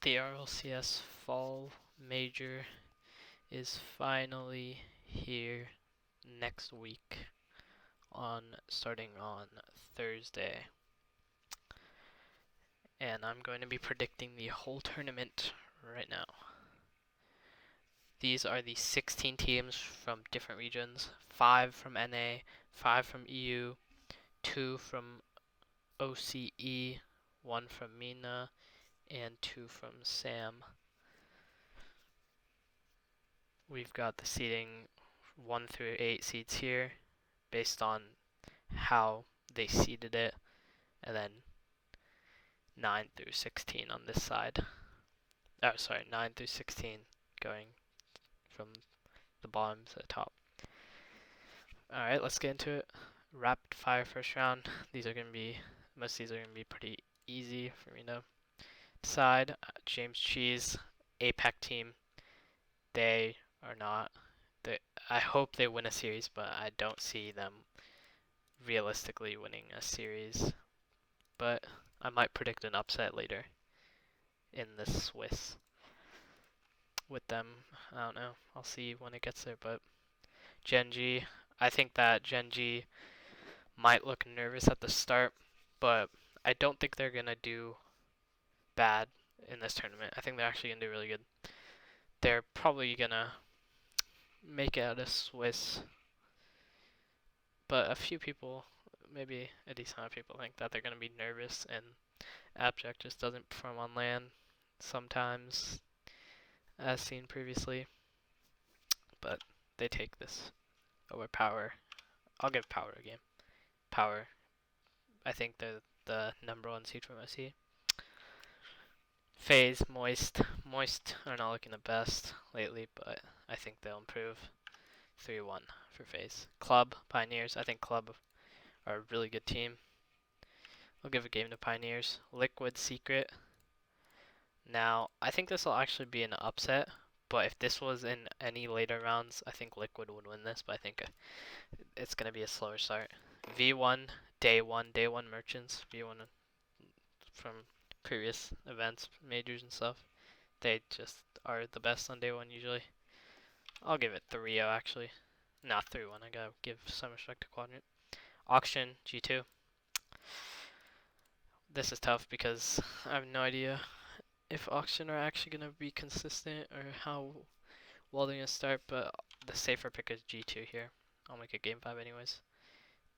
The RLCS Fall Major is finally here next week starting on Thursday. And I'm going to be predicting the whole tournament right now. These are the 16 teams from different regions, 5 from NA, 5 from EU, 2 from OCE, 1 from MENA, and 2 from SAM. We've got the seeding 1 through 8 seeds here based on how they seeded it, and then 9 through 16 on this side. Oh, sorry, 9 through 16 going from the bottom to the top. Alright, let's get into it. Rapid fire first round. Most of these are going to be pretty easy for me to decide. James Cheese, APAC team. They are not. I hope they win a series, but I don't see them realistically winning a series. But I might predict an upset later in the Swiss with them. I don't know. I'll see when it gets there. But Genji, I think that Genji might look nervous at the start, but I don't think they're going to do bad in this tournament. I think they're actually going to do really good. They're probably going to make it out of Swiss, but a few people, maybe a decent amount of people, think that they're going to be nervous, and Abject just doesn't perform on LAN sometimes, as seen previously, but they take this over Power. I'll give Power a game. Power, I think they're the number 1 seed from OC. FaZe, Moist are not looking the best lately, but I think they'll improve. 3-1 for FaZe. Club, Pioneers, I think Club are a really good team. I'll give a game to Pioneers. Liquid, Secret. Now, I think this will actually be an upset, but if this was in any later rounds, I think Liquid would win this, but I think it's going to be a slower start. V1, Day 1 Merchants, V1 from previous events, majors and stuff. They just are the best on Day 1 usually. I'll give it 3-0 actually. Not 3-1, I gotta give some respect to Quadrant. Auction, G2. This is tough because I have no idea if Auction are actually going to be consistent or how well they're going to start, but the safer pick is G2 here. I'll make it game 5 anyways.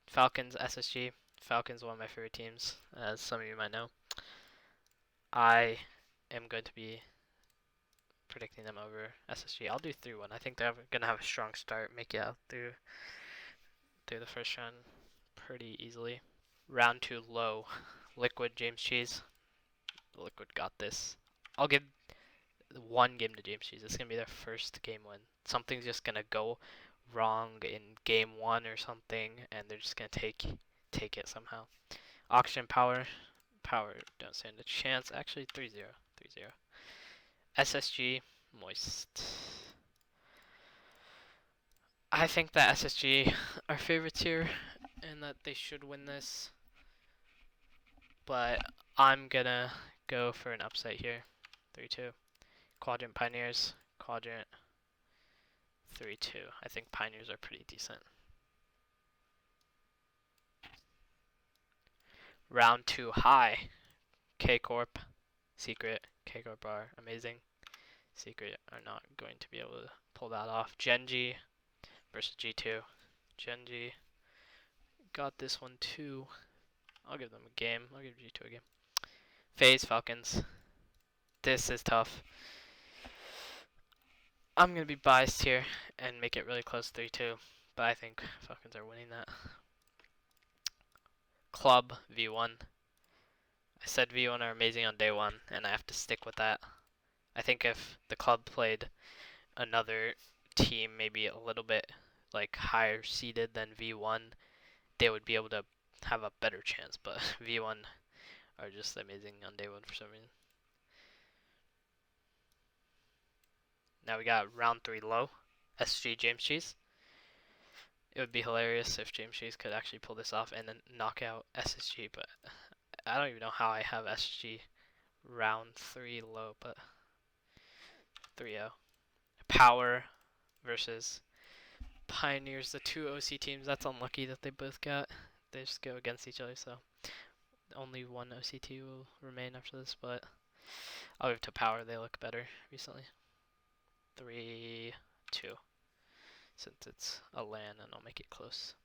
Falcons, SSG. Falcons, one of my favorite teams, as some of you might know. I am going to be predicting them over SSG. I'll do 3-1. I think they're going to have a strong start, make it out through the first round pretty easily. Round 2 low. Liquid, James Cheese. Liquid got this. I'll give 1 game to James Cheese. It's going to be their first game win. Something's just going to go wrong in game 1 or something, and they're just going to take it somehow. Auction, Power don't stand a chance. Actually, 3-0. SSG, Moist. I think that SSG are favorites here, and that they should win this. But I'm gonna go for an upset here. 3-2. Quadrant, Pioneers. Quadrant, 3-2. I think Pioneers are pretty decent. Round 2 high. K-Corp, Secret. K-Corp are amazing. Secret are not going to be able to pull that off. Genji versus G2. Genji got this one too. I'll give them a game. I'll give G2 a game. FaZe, Falcons. This is tough. I'm going to be biased here and make it really close 3-2, but I think Falcons are winning that. Club, V1. I said V1 are amazing on Day 1, and I have to stick with that. I think if the club played another team maybe a little bit like higher seeded than V1, they would be able to have a better chance, but V1 are just amazing on Day 1 for some reason. Now we got round 3 low, SG James Cheese. It would be hilarious if James Cheese could actually pull this off and then knock out SSG, but I don't even know how I have SSG round 3 low, but 3-0. Power versus Pioneers, the two OC teams. That's unlucky that they both got. They just go against each other, so only one OCT will remain after this, but I'll give it to Power. They look better recently. 3-2. Since it's a LAN and I'll make it close.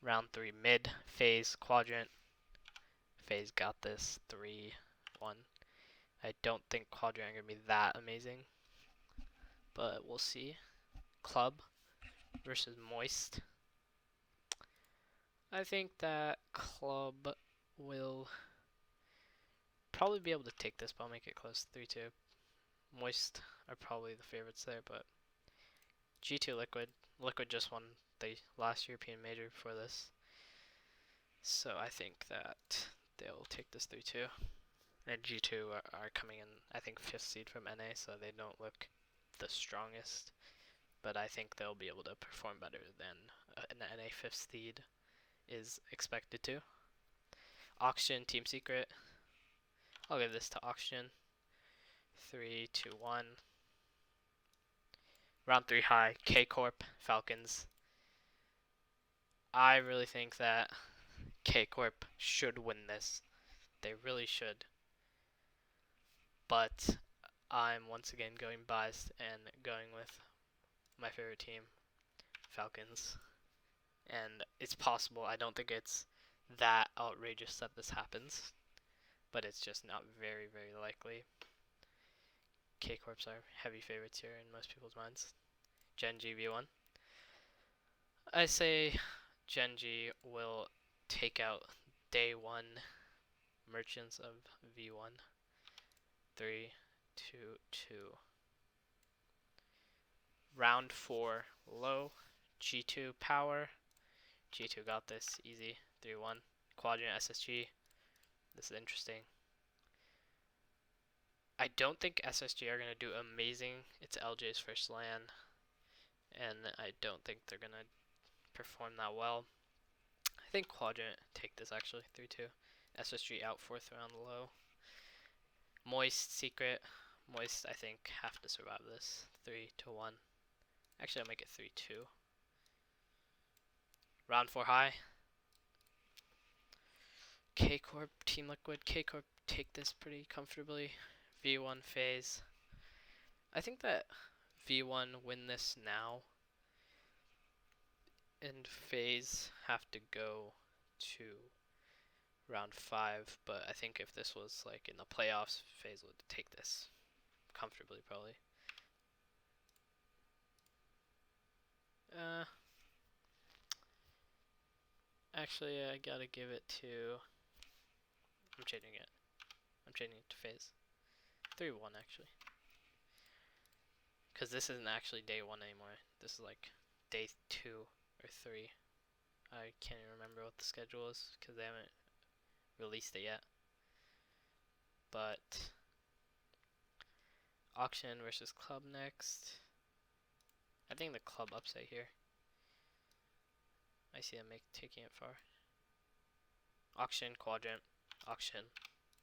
Round 3 mid, FaZe, Quadrant. FaZe got this 3-1. I don't think Quadrant are going to be that amazing, but we'll see. Club versus Moist. I think that Club will probably be able to take this, but I'll make it close. 3-2. Moist are probably the favorites there, but G2 Liquid. Liquid just won the last European major before this. So I think that they'll take this 3-2. And G2 are coming in, I think, 5th seed from NA, so they don't look the strongest. But I think they'll be able to perform better than an NA 5th seed is expected to. Oxygen, Team Secret. I'll give this to Oxygen. 3-1. Round 3 high, K-Corp, Falcons. I really think that K-Corp should win this. They really should. But I'm once again going biased and going with my favorite team, Falcons. And it's possible. I don't think it's that outrageous that this happens, but it's just not very, very likely. K-Corps are heavy favorites here in most people's minds. Gen G V1. I say Gen G will take out day 1 merchants of V1. 3-2. Round 4 low, G2 Power. G2 got this easy. 3-1. Quadrant SSG. This is interesting. I don't think SSG are going to do amazing. It's LJ's first LAN, and I don't think they're going to perform that well. I think Quadrant take this actually. 3-2. SSG out 4th round low. Moist, Secret. Moist, I think, have to survive this. 3-1. Actually, I'll make it 3-2. Round 4 high. K-Corp, Team Liquid. K-Corp take this pretty comfortably. V1 FaZe. I think that V1 win this now, and FaZe have to go to round 5, but I think if this was like in the playoffs, FaZe would take this comfortably probably. Actually, I gotta give it to... I'm changing it. I'm changing it to FaZe. 3-1 actually. Because this isn't actually day 1 anymore. This is like day 2 or 3. I can't even remember what the schedule is because they haven't released it yet. But Auction versus Club next. I think the Club upset here. I see them taking it far. Auction, Quadrant, Auction.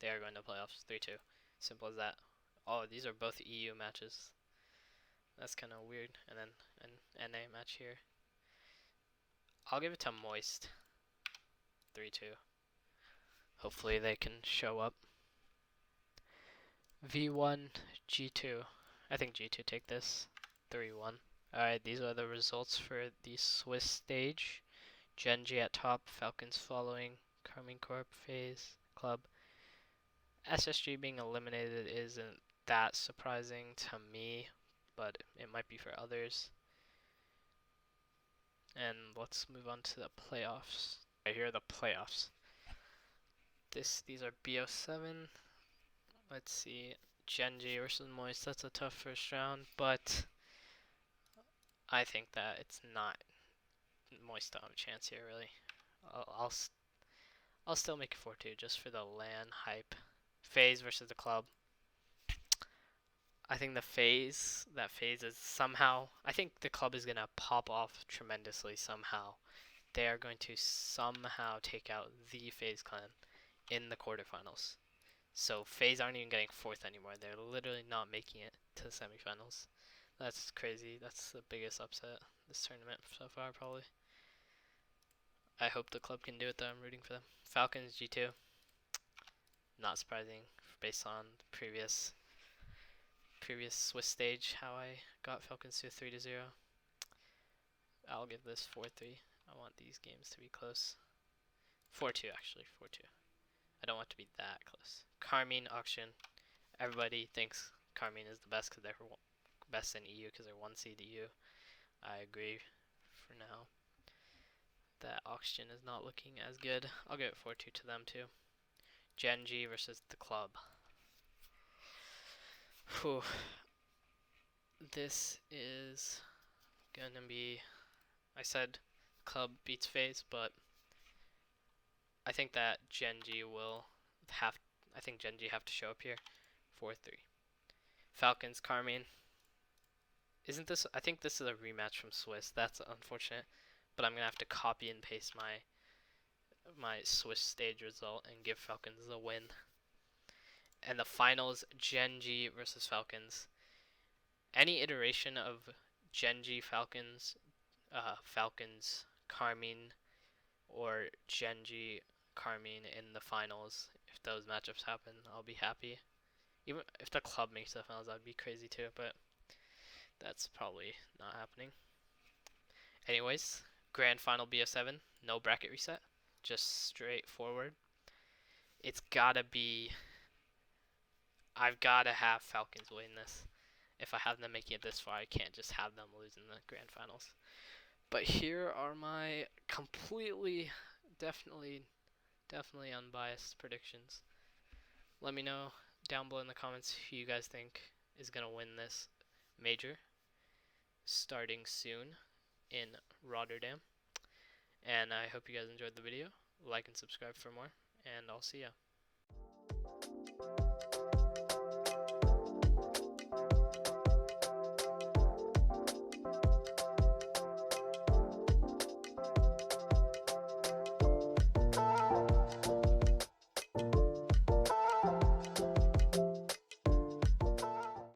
They are going to playoffs. 3-2. Simple as that. Oh, these are both EU matches. That's kind of weird. And then an NA match here. I'll give it to Moist. 3-2. Hopefully they can show up. V1, G2. I think G2 take this. 3-1. Alright, these are the results for the Swiss stage. Gen G at top, Falcons following, Carmine Corp, FaZe, Club. SSG being eliminated isn't that surprising to me, but it might be for others. And let's move on to the playoffs. Right here are the playoffs. These are BO7. Let's see. Gen G versus Moist. That's a tough first round, but I think that it's not. Moist don't have a chance here, really. I'll still make it 4-2 just for the LAN hype. FaZe versus the Club. I think that FaZe is somehow. I think the Club is gonna pop off tremendously somehow. They are going to somehow take out the FaZe clan in the quarterfinals. So FaZe aren't even getting fourth anymore. They're literally not making it to the semifinals. That's crazy. That's the biggest upset this tournament so far, probably. I hope the club can do it though. I'm rooting for them. Falcons G2. Not surprising based on the previous Swiss stage how I got Falcons to 3-0. I'll give this 4-3. I want these games to be close. 4-2 actually, 4-2. I don't want it to be that close. Carmine auction. Everybody thinks Carmine is the best because they're best in EU because they're 1 seed EU. I agree for now. That auction is not looking as good. I'll give it 4-2 to them too. Genji versus the club. Whew. This is gonna be, I said club beats FaZe, but I think that Genji will have, I think Genji have to show up here. 4-3. Falcons, Carmine. Isn't this, I think this is a rematch from Swiss. That's unfortunate, but I'm gonna have to copy and paste my Swiss stage result and give Falcons the win. And the finals, Genji versus Falcons. Any iteration of Genji Falcons, Falcons Carmine, or Genji Carmine in the finals, if those matchups happen, I'll be happy. Even if the club makes the finals, I'd be crazy too, but that's probably not happening. Anyways, grand final BO7, no bracket reset, just straightforward. It's gotta be, I've gotta have Falcons win this. If I have them making it this far, I can't just have them lose in the grand finals. But here are my completely, definitely unbiased predictions. Let me know down below in the comments who you guys think is going to win this major starting soon in Rotterdam. And I hope you guys enjoyed the video. Like and subscribe for more, and I'll see ya.